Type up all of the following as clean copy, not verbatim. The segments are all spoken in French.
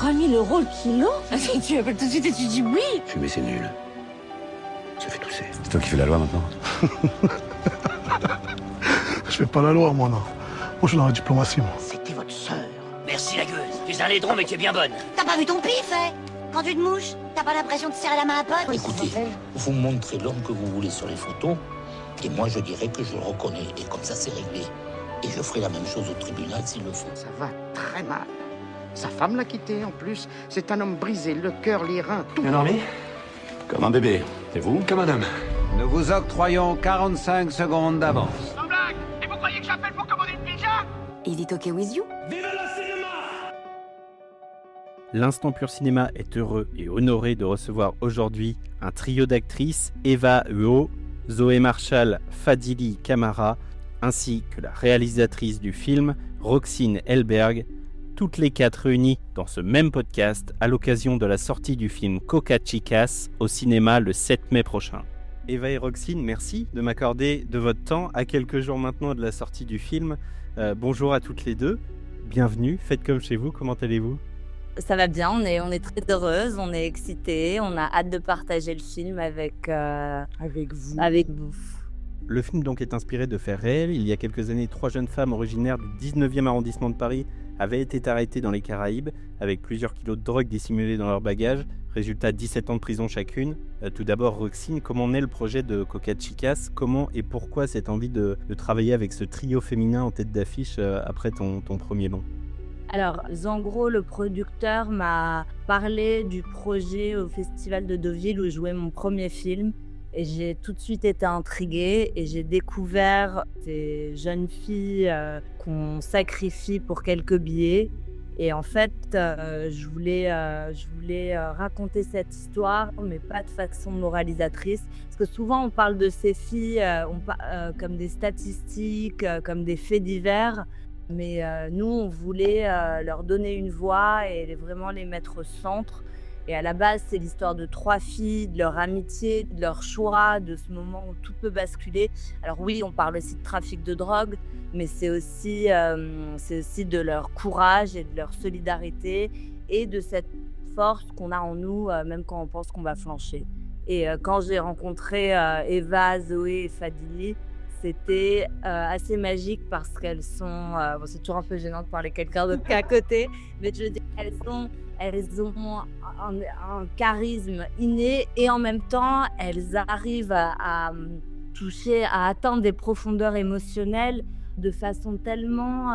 3000 € le kilo? Tu appelles tout de suite et tu dis oui. Fumer, c'est nul. Ça fait tousser. C'est toi qui fais la loi maintenant. Je fais pas la loi, moi, non. Moi, je suis dans la diplomatie, moi. C'était votre sœur. Merci la gueule. Tu es un laidron mais tu es bien bonne. T'as pas vu ton pif, hein? Quand tu te mouches, t'as pas l'impression de serrer la main à pote? Écoutez, vous montrez l'homme que vous voulez sur les photos, et moi je dirais que je le reconnais, et comme ça c'est réglé. Et je ferai la même chose au tribunal s'il le faut. Ça va très mal. Sa femme l'a quitté en plus. C'est un homme brisé, le cœur, les reins, tout. Bien dormi? Comme un bébé. Et vous? Comme un homme. Nous vous octroyons 45 secondes d'avance. Sans blague! Et vous croyez que j'appelle pour commander une pizza? Is it okay with you? Vive le cinéma! L'Instant Pur Cinéma est heureux et honoré de recevoir aujourd'hui un trio d'actrices, Eva Huot, Zoé Marshall, Fadili Camara, ainsi que la réalisatrice du film, Roxine Elberg, toutes les quatre réunies dans ce même podcast à l'occasion de la sortie du film Coca Chicas au cinéma le 7 mai prochain. Eva et Roxine, merci de m'accorder de votre temps à quelques jours maintenant de la sortie du film. Bonjour à toutes les deux, bienvenue, faites comme chez vous, comment allez-vous ? Ça va bien, on est très heureuses, on est excitées, on a hâte de partager le film avec vous. Le film donc est inspiré de faits réels. Il y a quelques années, 3 jeunes femmes originaires du 19e arrondissement de Paris avaient été arrêtées dans les Caraïbes avec plusieurs kilos de drogue dissimulés dans leur bagage. Résultat, 17 ans de prison chacune. Tout d'abord, Roxine, comment naît le projet de Coca Chicas ? Comment et pourquoi cette envie de travailler avec ce trio féminin en tête d'affiche après ton premier long ? Alors, Zangro, le producteur, m'a parlé du projet au Festival de Deauville où je jouais mon premier film. Et j'ai tout de suite été intriguée et j'ai découvert ces jeunes filles qu'on sacrifie pour quelques billets. Et en fait, je voulais raconter cette histoire, mais pas de façon moralisatrice. Parce que souvent, on parle de ces filles comme des statistiques, comme des faits divers. Mais nous, on voulait leur donner une voix et vraiment les mettre au centre. Et à la base, c'est l'histoire de 3 filles, de leur amitié, de leur choix, de ce moment où tout peut basculer. Alors oui, on parle aussi de trafic de drogue, mais c'est aussi de leur courage et de leur solidarité et de cette force qu'on a en nous, même quand on pense qu'on va flancher. Et quand j'ai rencontré Eva, Zoé et Fadili, c'était assez magique parce qu'elles sont... c'est toujours un peu gênant de parler quelqu'un d'autre qu'à côté, mais je veux dire, elles ont un charisme inné et en même temps, elles arrivent à toucher, à atteindre des profondeurs émotionnelles de façon tellement...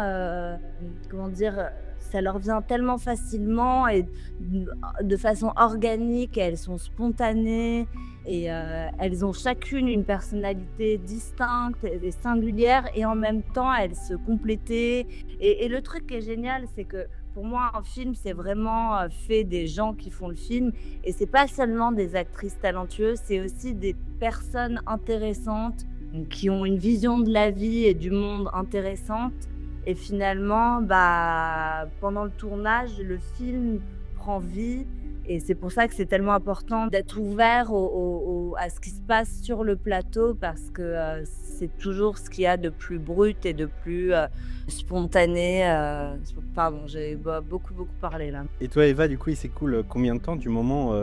ça leur vient tellement facilement et de façon organique, elles sont spontanées et elles ont chacune une personnalité distincte et singulière et en même temps elles se complétaient. Et le truc qui est génial, c'est que pour moi, un film, c'est vraiment fait des gens qui font le film et c'est pas seulement des actrices talentueuses, c'est aussi des personnes intéressantes qui ont une vision de la vie et du monde intéressante. Et finalement, pendant le tournage, le film prend vie. Et c'est pour ça que c'est tellement important d'être ouvert à ce qui se passe sur le plateau parce que c'est toujours ce qu'il y a de plus brut et de plus spontané. Pardon, j'ai beaucoup parlé là. Et toi, Eva, du coup, il s'écoule combien de temps du moment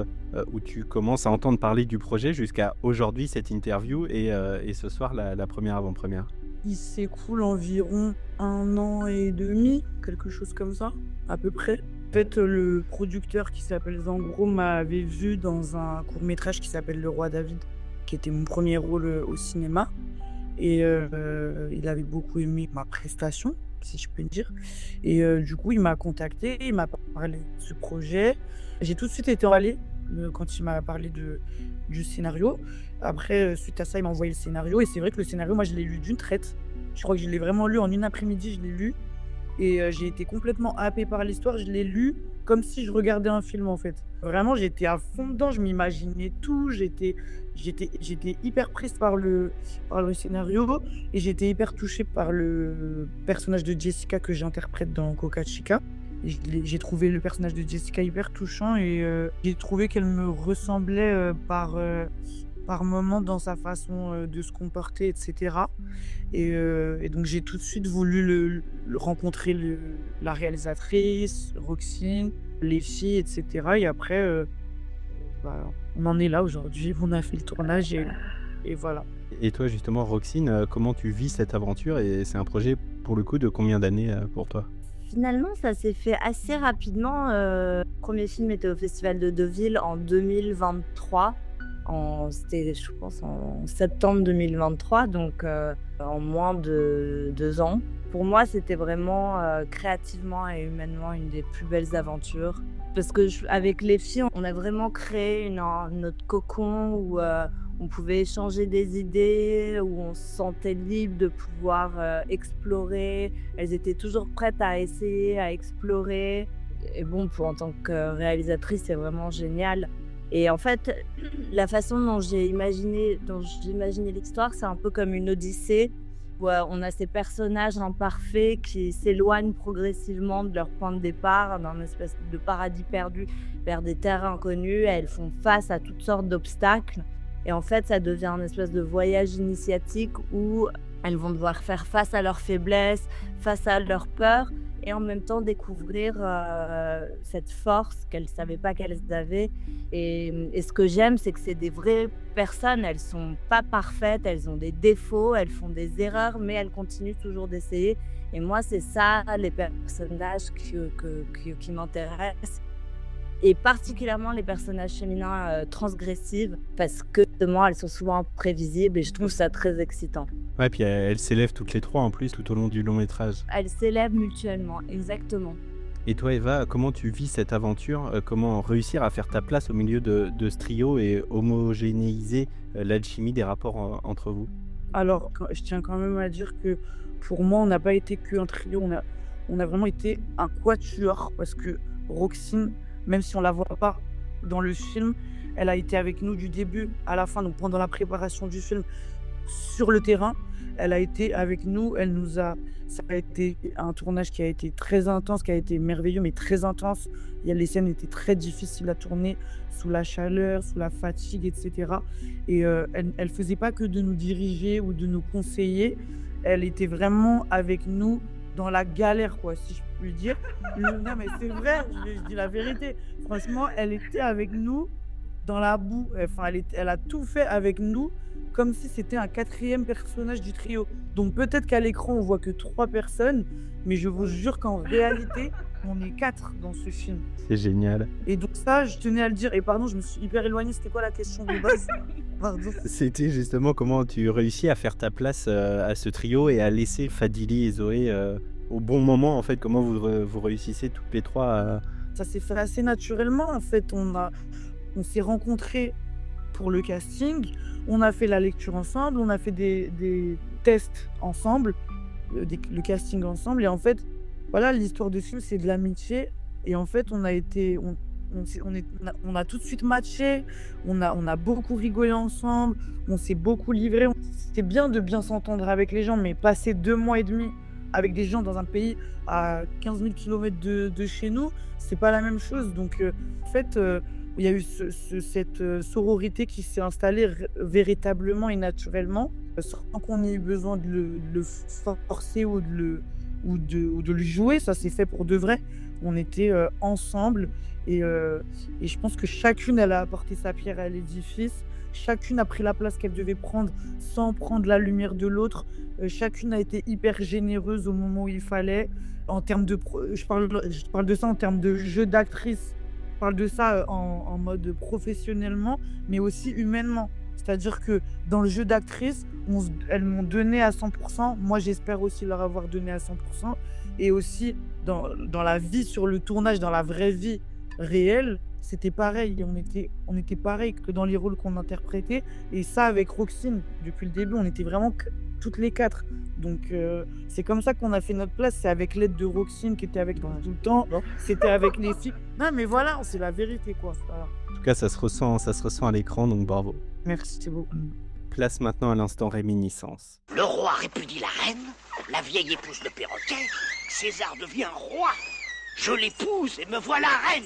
où tu commences à entendre parler du projet jusqu'à aujourd'hui, cette interview et ce soir, la première avant-première ? Il s'écoule environ 1 an et demi, quelque chose comme ça, à peu près. En fait, le producteur qui s'appelle Zangro m'avait vu dans un court-métrage qui s'appelle Le Roi David, qui était mon premier rôle au cinéma. Et il avait beaucoup aimé ma prestation, si je peux dire. Et du coup, il m'a contacté, il m'a parlé de ce projet. J'ai tout de suite été emballée quand il m'a parlé du scénario. Après, suite à ça, il m'a envoyé le scénario. Et c'est vrai que le scénario, moi, je l'ai lu d'une traite. Je crois que je l'ai vraiment lu en une après-midi, je l'ai lu. Et j'ai été complètement happée par l'histoire. Je l'ai lu comme si je regardais un film, en fait. Vraiment, j'étais à fond dedans. Je m'imaginais tout. J'étais hyper prise par le scénario. Et j'étais hyper touchée par le personnage de Jessica que j'interprète dans Coca Chica. J'ai trouvé le personnage de Jessica hyper touchant. Et j'ai trouvé qu'elle me ressemblait par par moment dans sa façon de se comporter, etc. Et donc j'ai tout de suite voulu rencontrer la réalisatrice, Roxine, les filles, etc. Et après, on en est là aujourd'hui, on a fait le tournage et voilà. Et toi justement Roxine, comment tu vis cette aventure et c'est un projet pour le coup de combien d'années pour toi? Finalement, ça s'est fait assez rapidement. Le premier film était au Festival de Deauville en 2023. C'était, je pense, en septembre 2023, donc en moins de 2 ans. Pour moi, c'était vraiment créativement et humainement une des plus belles aventures. Parce que avec les filles, on a vraiment créé notre cocon où on pouvait échanger des idées, où on se sentait libre de pouvoir explorer. Elles étaient toujours prêtes à essayer, à explorer. Et bon, en tant que réalisatrice, c'est vraiment génial. Et en fait, la façon dont j'ai imaginé l'histoire, c'est un peu comme une odyssée où on a ces personnages imparfaits qui s'éloignent progressivement de leur point de départ, d'un espèce de paradis perdu vers des terres inconnues. Elles font face à toutes sortes d'obstacles. Et en fait, ça devient un espèce de voyage initiatique où elles vont devoir faire face à leurs faiblesses, face à leurs peurs, et en même temps découvrir cette force qu'elles ne savaient pas qu'elles avaient. Et ce que j'aime, c'est que c'est des vraies personnes. Elles ne sont pas parfaites, elles ont des défauts, elles font des erreurs, mais elles continuent toujours d'essayer. Et moi, c'est ça, les personnages qui m'intéressent. Et particulièrement les personnages féminins transgressifs, parce que justement, elles sont souvent imprévisibles et je trouve ça très excitant. Ouais, puis elles s'élèvent toutes les trois en plus tout au long du long métrage. Elles s'élèvent mutuellement, exactement. Et toi Eva, comment tu vis cette aventure? Comment réussir à faire ta place au milieu de ce trio et homogénéiser l'alchimie des rapports entre vous? Alors, je tiens quand même à dire que pour moi, on n'a pas été qu'un trio, on a vraiment été un quatuor, parce que Roxine, même si on la voit pas dans le film, elle a été avec nous du début à la fin, donc pendant la préparation du film sur le terrain, elle a été avec nous, ça a été un tournage qui a été très intense, qui a été merveilleux, mais très intense. Les scènes étaient très difficiles à tourner, sous la chaleur, sous la fatigue, etc. Et elle faisait pas que de nous diriger ou de nous conseiller, elle était vraiment avec nous dans la galère, quoi, si je puis dire. Non, mais c'est vrai, je dis la vérité. Franchement, elle était avec nous dans la boue. Enfin, elle a tout fait avec nous, comme si c'était un 4e personnage du trio. Donc peut-être qu'à l'écran, on voit que 3 personnes, mais je vous jure qu'en réalité, on est 4 dans ce film. C'est génial. Et donc ça, je tenais à le dire. Et pardon, je me suis hyper éloignée. C'était quoi la question de base? Pardon. C'était justement comment tu réussis à faire ta place à ce trio et à laisser Fadili et Zoé au bon moment, en fait. Comment vous réussissez toutes les 3 Ça s'est fait assez naturellement, en fait. On s'est rencontrés pour le casting, on a fait la lecture ensemble, on a fait des tests ensemble, le casting ensemble. Et en fait, voilà, l'histoire de film, c'est de l'amitié. Et en fait, on a tout de suite matché, on a beaucoup rigolé ensemble, on s'est beaucoup livré. C'est bien de bien s'entendre avec les gens, mais passer 2 mois et demi avec des gens dans un pays à 15 000 km de chez nous, c'est pas la même chose. Donc, en fait, il y a eu cette sororité qui s'est installée véritablement et naturellement, sans qu'on ait eu besoin de le forcer ou de le jouer. Ça s'est fait pour de vrai. On était ensemble et je pense que chacune, elle a apporté sa pierre à l'édifice. Chacune a pris la place qu'elle devait prendre sans prendre la lumière de l'autre. Chacune a été hyper généreuse au moment où il fallait. En termes de, je parle de ça en termes de jeu d'actrice. Je parle de ça en mode professionnellement, mais aussi humainement. C'est-à-dire que dans le jeu d'actrice, elles m'ont donné à 100%. Moi, j'espère aussi leur avoir donné à 100%. Et aussi, dans la vie sur le tournage, dans la vraie vie réelle, c'était pareil. On était pareil que dans les rôles qu'on interprétait. Et ça, avec Roxine, depuis le début, on était vraiment toutes les 4. Donc, c'est comme ça qu'on a fait notre place. C'est avec l'aide de Roxine qui était avec nous tout le temps. C'était avec les filles. Non, mais voilà, c'est la vérité, quoi. Voilà. En tout cas, ça se ressent à l'écran, donc bravo. Merci beaucoup. Place maintenant à l'instant réminiscence. Le roi répudie la reine, la vieille épouse le perroquet, César devient roi. Je l'épouse et me voilà reine.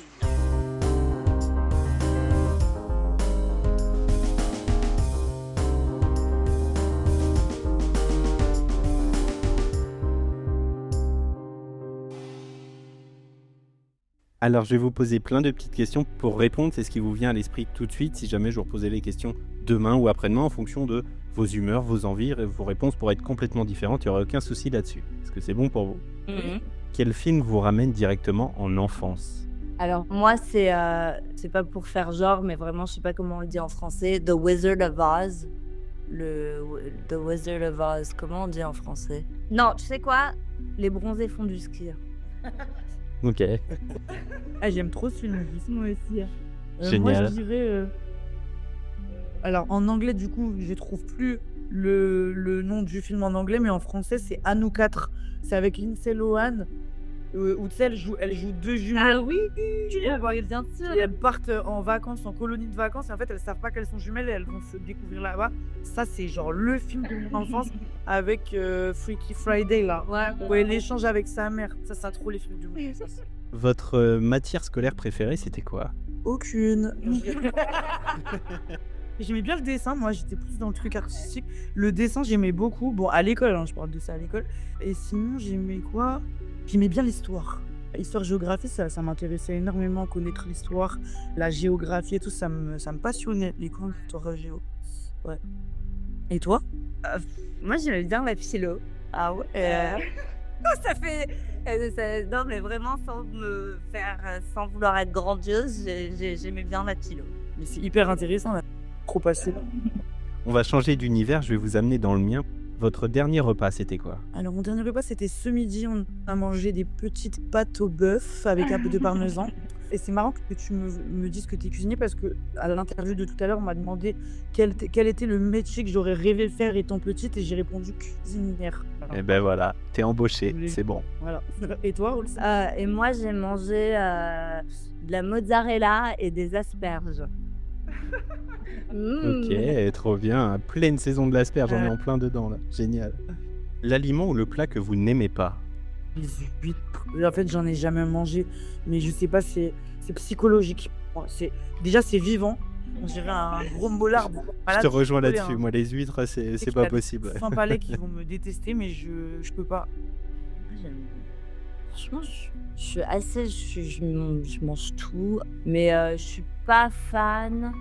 Alors, je vais vous poser plein de petites questions pour répondre. C'est ce qui vous vient à l'esprit tout de suite. Si jamais je vous reposais les questions demain ou après-demain, en fonction de vos humeurs, vos envies, vos réponses pourraient être complètement différentes. Il n'y aurait aucun souci là-dessus. Est-ce que c'est bon pour vous? Quel film vous ramène directement en enfance? Alors moi, c'est pas pour faire genre, mais vraiment, je sais pas comment on le dit en français. The Wizard of Oz. The Wizard of Oz. Comment on dit en français? Non, tu sais quoi? Les bronzés font du ski. Ok. Ah, j'aime trop ce film. Moi aussi. Génial. Moi, je dirais. Alors, en anglais, du coup, je trouve plus le nom du film en anglais, mais en français, c'est À nous quatre. C'est avec Lindsay Lohan. Où tu sais, elle joue deux jumeaux. Ah oui, bien sûr. Et elles partent en vacances, en colonie de vacances. Et en fait, elles savent pas qu'elles sont jumelles et elles vont se découvrir là-bas. Ça, c'est genre le film de mon enfance avec Freaky Friday, là. Ouais. Où elle échange avec sa mère. Ça, c'est trop les films du monde. Votre matière scolaire préférée, c'était quoi? Aucune. J'aimais bien le dessin, moi j'étais plus dans le truc artistique. Le dessin, j'aimais beaucoup. Bon, à l'école, je parle de ça à l'école. Et sinon, j'aimais quoi? J'aimais bien l'histoire. Histoire-géographie, ça m'intéressait énormément, connaître l'histoire, la géographie et tout, ça me passionnait, les cours d'histoire-géo. Ouais. Et toi? Moi, j'aimais bien la philo. Ah ouais. Ça fait... non, mais vraiment, sans vouloir être grandiose, j'aimais bien la philo. Mais c'est hyper intéressant, là. Trop passionnant. On va changer d'univers, je vais vous amener dans le mien. Votre dernier repas, c'était quoi? Alors, mon dernier repas, c'était ce midi. On a mangé des petites pâtes au bœuf avec un peu de parmesan. Et c'est marrant que tu me dises que tu es cuisinier parce que à l'interview de tout à l'heure, on m'a demandé quel était le métier que j'aurais rêvé faire étant petite et j'ai répondu cuisinière. Voilà. Et ben voilà, t'es embauché, c'est bon. Voilà. Et toi, Olsa? Et moi, j'ai mangé de la mozzarella et des asperges. Ok, trop bien. Pleine saison de l'asperge, j'en ai en plein dedans là. Génial. L'aliment ou le plat que vous n'aimez pas? Les huîtres. En fait, j'en ai jamais mangé, mais je sais pas, c'est psychologique. Déjà, c'est vivant. On dirait un gros mollard. Je te rejoins là-dessus. Moi, les huîtres, c'est pas possible. Sans palais qui vont me détester, mais je peux pas. Franchement, je suis assez... Je mange tout, mais je suis pas fan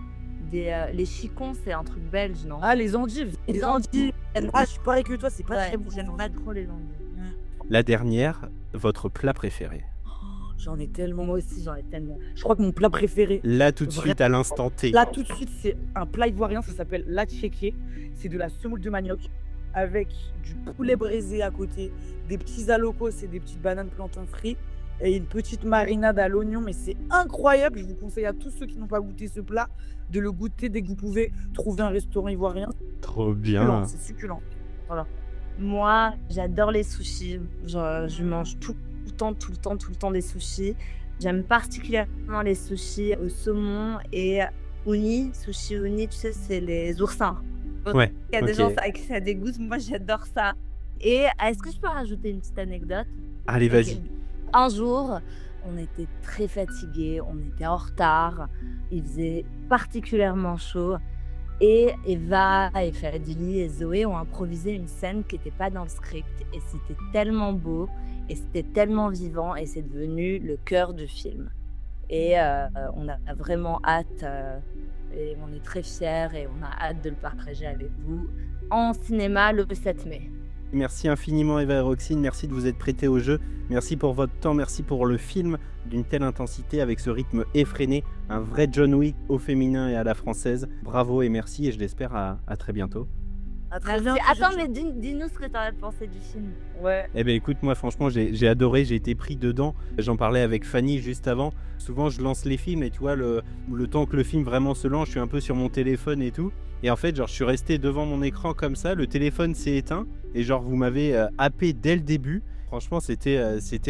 les chicons, c'est un truc belge, non? Ah, les endives. Les endives. Ah, je suis pareil que toi, c'est pas très bon. J'aime pas trop les endives. La dernière, votre plat préféré? J'en ai tellement. Moi aussi, j'en ai tellement. Je crois que mon plat préféré... Là, tout de suite, à l'instant T. Là, tout de suite, c'est un plat ivoirien, ça s'appelle l'atchéké. C'est de la semoule de manioc avec du poulet braisé à côté, des petits alocos et des petites bananes plantains frits et une petite marinade à l'oignon. Mais c'est incroyable. Je vous conseille à tous ceux qui n'ont pas goûté ce plat de le goûter dès que vous pouvez trouver un restaurant ivoirien. Trop bien. C'est succulent. Voilà. Moi, j'adore les sushis. Je mange tout le temps des sushis. J'aime particulièrement les sushis au saumon et uni. Sushi uni, tu sais, c'est les oursins. Ouais. Il y a des gens avec qui ça dégoûte. Moi, j'adore ça. Et est-ce que je peux rajouter une petite anecdote? Allez, vas-y. Un jour, on était très fatigués, on était en retard. Il faisait particulièrement chaud. Et Eva et Fadili et Zoé ont improvisé une scène qui n'était pas dans le script. Et c'était tellement beau, et c'était tellement vivant, et c'est devenu le cœur du film. Et on a vraiment hâte, et on est très fiers, et on a hâte de le partager avec vous en cinéma le 7 mai. Merci infiniment Eva et Roxine, merci de vous être prêtés au jeu, merci pour votre temps, merci pour le film d'une telle intensité avec ce rythme effréné, un vrai John Wick au féminin et à la française. Bravo et merci et je l'espère à très bientôt. Attends, mais dis-nous ce que tu as pensé du film. Ouais. Eh ben écoute, moi franchement j'ai adoré, j'ai été pris dedans. J'en parlais avec Fanny juste avant. Souvent je lance les films et tu vois le temps que le film vraiment se lance, je suis un peu sur mon téléphone et tout. Et en fait genre je suis resté devant mon écran comme ça, le téléphone s'est éteint et genre vous m'avez happé dès le début. Franchement c'était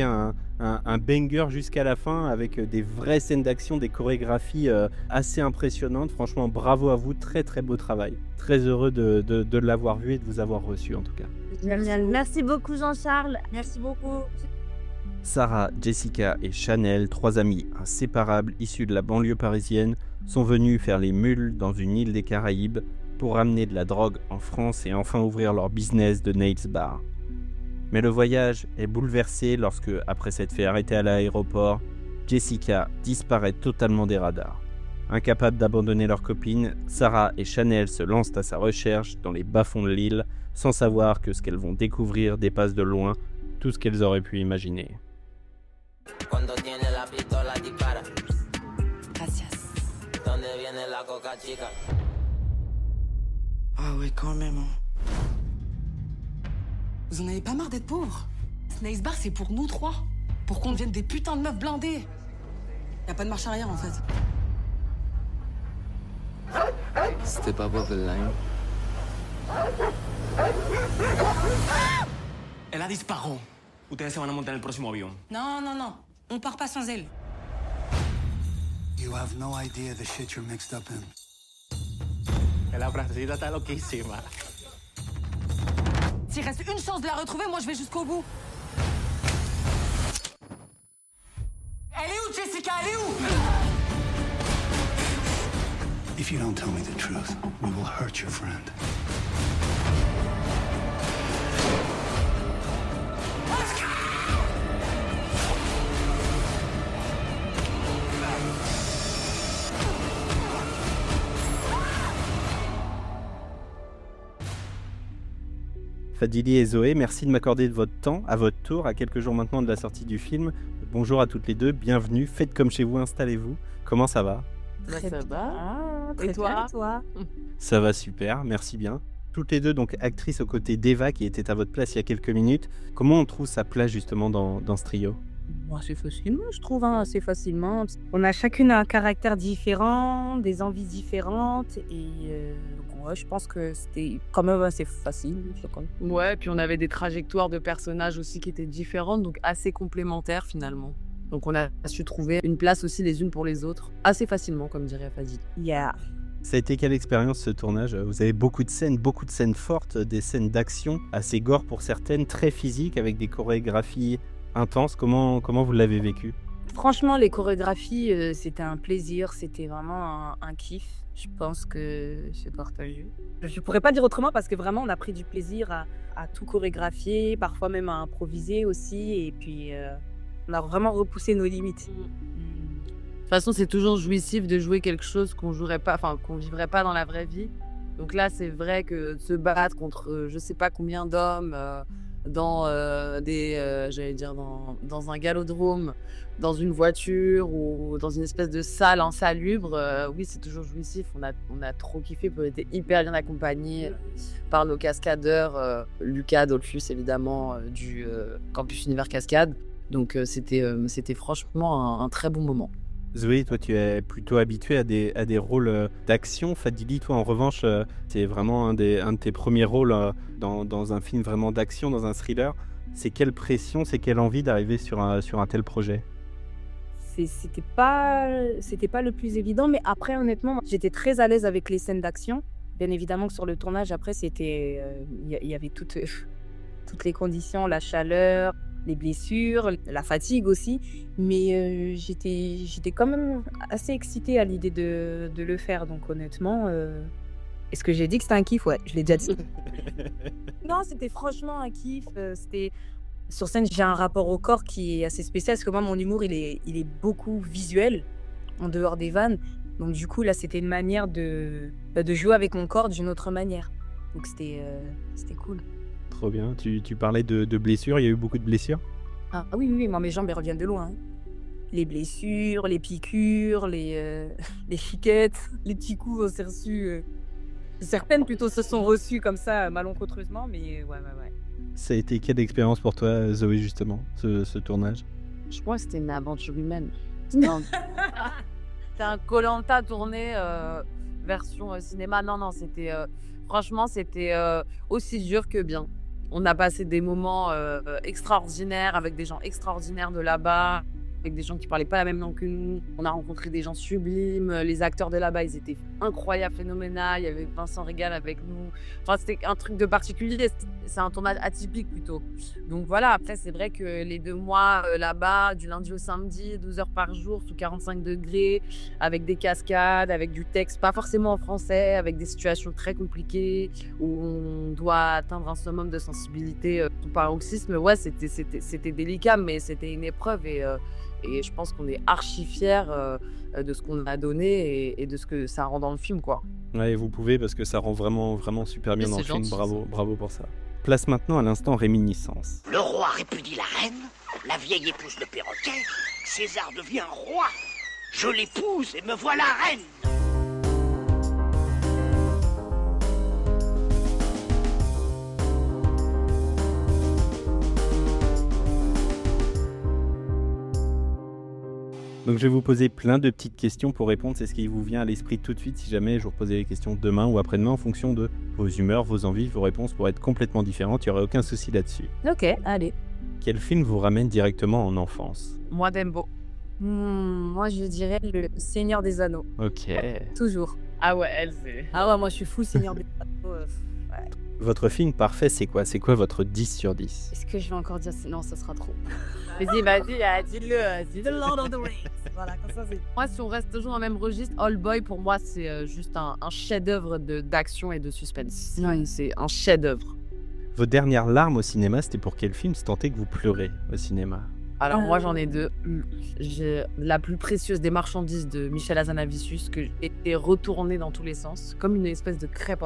un banger jusqu'à la fin avec des vraies scènes d'action, des chorégraphies assez impressionnantes. Franchement bravo à vous, très très beau travail. Très heureux de l'avoir vu et de vous avoir reçu en tout cas. Merci beaucoup Jean-Charles. Merci beaucoup. Sarah, Jessica et Chanel, 3 amies inséparables issues de la banlieue parisienne, sont venues faire les mules dans une île des Caraïbes pour ramener de la drogue en France et enfin ouvrir leur business de Nails Bar. Mais le voyage est bouleversé lorsque, après s'être fait arrêter à l'aéroport, Jessica disparaît totalement des radars. Incapables d'abandonner leur copine, Sarah et Chanel se lancent à sa recherche dans les bas-fonds de l'île, sans savoir que ce qu'elles vont découvrir dépasse de loin tout ce qu'elles auraient pu imaginer. Ah ouais, quand même. Hein. Vous en avez pas marre d'être pauvres? Snace Bar, c'est pour nous trois. Pour qu'on devienne des putains de meufs blindées. Y a pas de marche arrière, en fait. Step above the line. Elle a disparu. Ustedes se van a montar en el próximo avión. Non, non, non. On part pas sans elle. You have no idea the shit you're mixed up in. La francesita está loquísima. S'il reste une chance de la retrouver, moi je vais jusqu'au bout. Elle est où, Jessica? Elle est où? If you don't tell me the truth, we will hurt your friend. Fadili et Zoé, merci de m'accorder de votre temps, à votre tour, à quelques jours maintenant de la sortie du film. Bonjour à toutes les deux, bienvenue, faites comme chez vous, installez-vous. Comment ça va? Très ça va. bien. Et toi? toi Ça va super, merci bien. Toutes les deux, donc actrices aux côtés d'Eva qui était à votre place il y a quelques minutes. Comment on trouve sa place justement dans ce trio? Assez facilement, je trouve, assez facilement. On a chacune un caractère différent, des envies différentes et ouais, je pense que c'était quand même assez facile. Ouais, puis on avait des trajectoires de personnages aussi qui étaient différentes, donc assez complémentaires finalement. Donc on a su trouver une place aussi les unes pour les autres, assez facilement, comme dirait Fadil. Yeah. Ça a été quelle expérience ce tournage? Vous avez beaucoup de scènes fortes, des scènes d'action, assez gore pour certaines, très physiques, avec des chorégraphies intenses. Comment vous l'avez vécu? Franchement, les chorégraphies, c'était un plaisir, c'était vraiment un kiff. Je pense que c'est partagé. Je pourrais pas dire autrement parce que vraiment, on a pris du plaisir à tout chorégraphier, parfois même à improviser aussi. Et puis, on a vraiment repoussé nos limites. De toute façon, c'est toujours jouissif de jouer quelque chose qu'on jouerait pas, enfin qu'on vivrait pas dans la vraie vie. Donc là, c'est vrai que de se battre contre je sais pas combien d'hommes dans dans un galodrome, dans une voiture ou dans une espèce de salle insalubre, oui, c'est toujours jouissif. On a trop kiffé, on était hyper bien accompagnés par nos cascadeurs, Lucas, Dolphus évidemment, du Campus Univers Cascade. Donc c'était franchement un très bon moment. Zoé, toi, tu es plutôt habituée à des rôles d'action. Fadili, toi, en revanche, c'est vraiment un de tes premiers rôles dans un film vraiment d'action, dans un thriller. C'est quelle pression, c'est quelle envie d'arriver sur un tel projet? C'était pas le plus évident, mais après, honnêtement, j'étais très à l'aise avec les scènes d'action. Bien évidemment que sur le tournage, après, c'était, il y avait toutes les conditions, la chaleur, les blessures, la fatigue aussi, mais j'étais quand même assez excitée à l'idée de le faire, donc honnêtement, est-ce que j'ai dit que c'était un kiff? Ouais, je l'ai déjà dit. Non, c'était franchement un kiff, sur scène, j'ai un rapport au corps qui est assez spécial, parce que moi, mon humour, il est beaucoup visuel, en dehors des vannes, donc du coup, là, c'était une manière de jouer avec mon corps d'une autre manière, donc c'était cool. Trop bien. Tu parlais de blessures, il y a eu beaucoup de blessures? Ah oui, moi mes jambes elles reviennent de loin. Hein. Les blessures, les piqûres, les chiquettes, les petits coups on s'est reçus. Certaines plutôt se sont reçues comme ça malencontreusement, mais ouais. Ça a été quelle expérience pour toi, Zoé, justement, ce tournage? Je crois que c'était une aventure humaine. C'était un Koh-Lanta tourné version cinéma. Non, c'était... franchement, c'était aussi dur que bien. On a passé des moments extraordinaires avec des gens extraordinaires de là-bas, avec des gens qui parlaient pas la même langue que nous. On a rencontré des gens sublimes. Les acteurs de là-bas, ils étaient incroyables, phénoménales. Il y avait Vincent Régal avec nous. Enfin, c'était un truc de particulier. C'est un tournage atypique plutôt. Donc voilà, après, c'est vrai que les 2 mois là-bas, du lundi au samedi, 12 heures par jour, sous 45 degrés, avec des cascades, avec du texte, pas forcément en français, avec des situations très compliquées, où on doit atteindre un summum de sensibilité, tout paroxysme. Ouais, c'était délicat, mais c'était une épreuve et je pense qu'on est archi fiers de ce qu'on a donné et de ce que ça rend dans le film, quoi. Ouais, vous pouvez parce que ça rend vraiment, vraiment super bien Mais dans le c'est film. gentil, Bravo, bravo pour ça. Place maintenant à l'instant réminiscence. Le roi répudie la reine, la vieille épouse le perroquet, César devient roi. Je l'épouse et me voilà reine. Donc je vais vous poser plein de petites questions pour répondre. C'est ce qui vous vient à l'esprit tout de suite. Si jamais je vous reposais les questions demain ou après-demain en fonction de vos humeurs, vos envies, vos réponses pourraient être complètement différentes. Il n'y aurait aucun souci là-dessus. Ok, allez. Quel film vous ramène directement en enfance? Moi, Dembo. Moi, je dirais le Seigneur des Anneaux. Ok. Toujours. Ah ouais, elle, c'est... Ah ouais, moi, je suis fou Seigneur des Anneaux. Ouais. Votre film parfait, c'est quoi? C'est quoi votre 10 sur 10? Est-ce que je vais encore dire non, ça sera trop. Vas-y, dis-le. The Lord of the Rings. Voilà, comme ça, c'est. Moi, si on reste toujours dans le même registre, All Boy, pour moi, c'est juste un chef-d'œuvre d'action et de suspense. Oui. C'est un chef-d'œuvre. Vos dernières larmes au cinéma, c'était pour quel film, si tant est que vous pleurez au cinéma? Alors moi, j'en ai deux. J'ai la plus précieuse des marchandises de Michel Hazanavicius, que j'ai été retournée dans tous les sens, comme une espèce de crêpe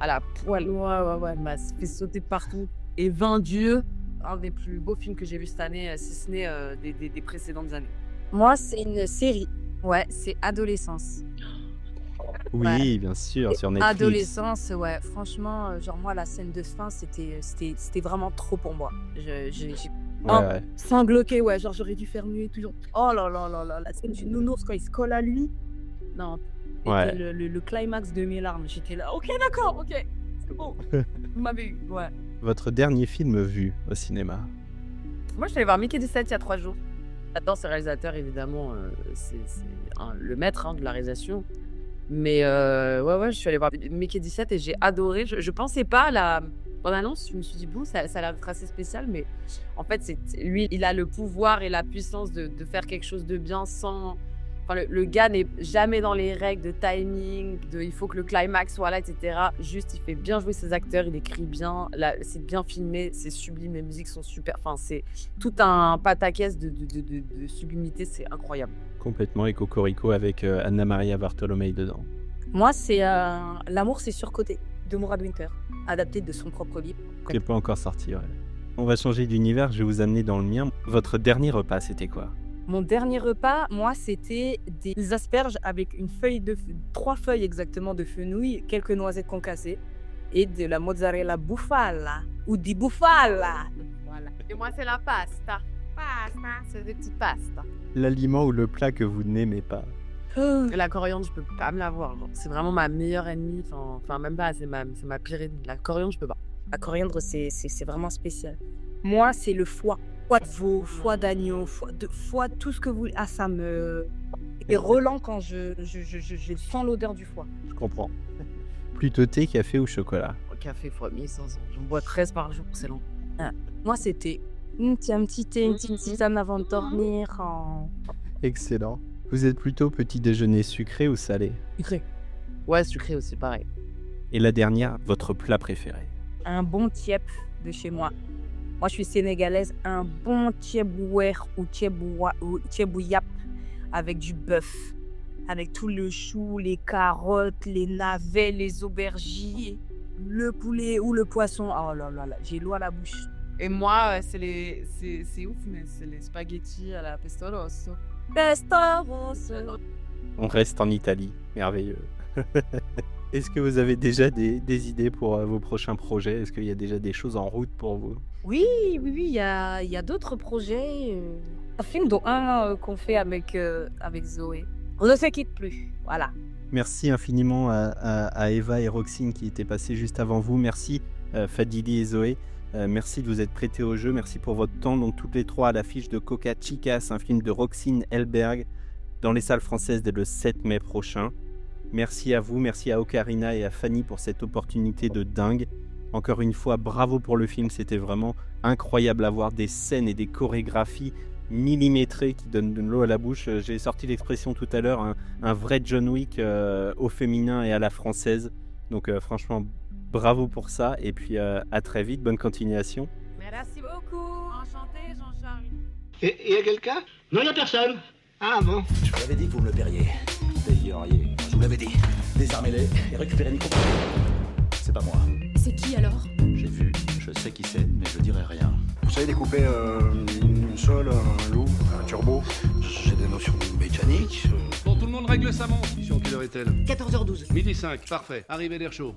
à la poêle. Ouais, elle m'a fait sauter partout. Et 20 dieux, un des plus beaux films que j'ai vu cette année, si ce n'est des précédentes années. Moi, c'est une série. Ouais, c'est Adolescence. Oui, Ouais. bien sûr, Et sur Netflix. Adolescence, ouais. Franchement, genre moi, la scène de fin, c'était vraiment trop pour moi. J'ai Ouais. sangloté, ouais. Genre j'aurais dû faire mieux toujours. Oh là là là là, la scène du nounours quand il se colle à lui. Non. Ouais. C'était le climax de mes larmes. J'étais là, ok, d'accord, ok. C'est bon. Vous m'avez eu, ouais. Votre dernier film vu au cinéma? Moi, je suis allée voir Mickey 17 il y a 3 jours. J'adore ce réalisateur, évidemment. C'est le maître de la réalisation. Mais ouais, je suis allée voir Mickey 17 et j'ai adoré. Je pensais pas à la bande-annonce. Je me suis dit, bon, ça a l'air d'être assez spécial. Mais en fait, lui, il a le pouvoir et la puissance de faire quelque chose de bien sans... Enfin, le gars n'est jamais dans les règles de timing, il faut que le climax soit là, etc. Juste, il fait bien jouer ses acteurs, il écrit bien, c'est bien filmé, c'est sublime, les musiques sont super. Enfin, c'est tout un pataquès de sublimité, c'est incroyable. Complètement, et Cocorico avec Anna Maria Bartolomei dedans. Moi, c'est L'amour, c'est surcoté de Mourad Winter, adapté de son propre livre. Qui n'est pas encore sorti, ouais. On va changer d'univers, je vais vous amener dans le mien. Votre dernier repas, c'était quoi? Mon dernier repas, moi, c'était des asperges avec 3 feuilles exactement de fenouil, quelques noisettes concassées et de la mozzarella bufala ou di bufala. Voilà. Et moi, c'est la pasta. C'est des petites pastas. L'aliment ou le plat que vous n'aimez pas? Et la coriandre, je peux pas me l'avoir. C'est vraiment ma meilleure ennemie. Enfin, même pas, c'est ma pire ennemie. La coriandre, je peux pas. La coriandre, c'est vraiment spécial. Moi, c'est le foie. Foie de veau, foie d'agneau, foie, tout ce que vous... Ah, ça me... Et relent quand je sens l'odeur du foie. Je comprends. Plutôt thé, café ou chocolat? Café fois 1500. J'en bois 13 par jour, c'est long. Ah, moi, c'était un petit thé, une petite tisane avant de dormir. Excellent. Vous êtes plutôt petit déjeuner sucré ou salé? Sucré. Ouais, sucré aussi, pareil. Et la dernière, votre plat préféré? Un bon tiep de chez moi. Moi, je suis sénégalaise. Un bon tiebouer ou tiebouyap avec du bœuf. Avec tout le chou, les carottes, les navets, les aubergines, le poulet ou le poisson. Oh là là là, j'ai l'eau à la bouche. Et moi, c'est ouf, mais c'est les spaghettis à la pesto rosso. Pesto rosso. On reste en Italie. Merveilleux. Est-ce que vous avez déjà des idées pour vos prochains projets? Est-ce qu'il y a déjà des choses en route pour vous? Oui, il y a d'autres projets. Un film dont un qu'on fait avec Zoé. On ne se quitte plus, voilà. Merci infiniment à Eva et Roxine qui étaient passées juste avant vous. Merci Fadili et Zoé. Merci de vous être prêtés au jeu. Merci pour votre temps. Donc toutes les trois à l'affiche de Coca Chicas, un film de Roxine Elberg, dans les salles françaises dès le 7 mai prochain. Merci à vous, merci à Ocarina et à Fanny pour cette opportunité de dingue. Encore une fois, bravo pour le film, c'était vraiment incroyable à voir, des scènes et des chorégraphies millimétrées qui donnent de l'eau à la bouche. J'ai sorti l'expression tout à l'heure, un vrai John Wick au féminin et à la française. Donc franchement, bravo pour ça et puis à très vite, bonne continuation. Merci beaucoup. Enchanté, Jean-Charles. Et y a quelqu'un? Non, y a personne. Ah bon? Je vous l'avais dit que vous me le paieriez. Payeriez. Je vous l'avais dit. Désarmez-les et récupérez Nico. C'est pas moi. C'est qui alors? J'ai vu, je sais qui c'est, mais je dirai rien. Vous savez découper une sole, un loup, un turbo? J'ai des notions mécaniques. Bon, tout le monde règle sa montre. Mission, quelle heure est-elle? 14h12. Midi 5, parfait. Arrivée d'air chaud.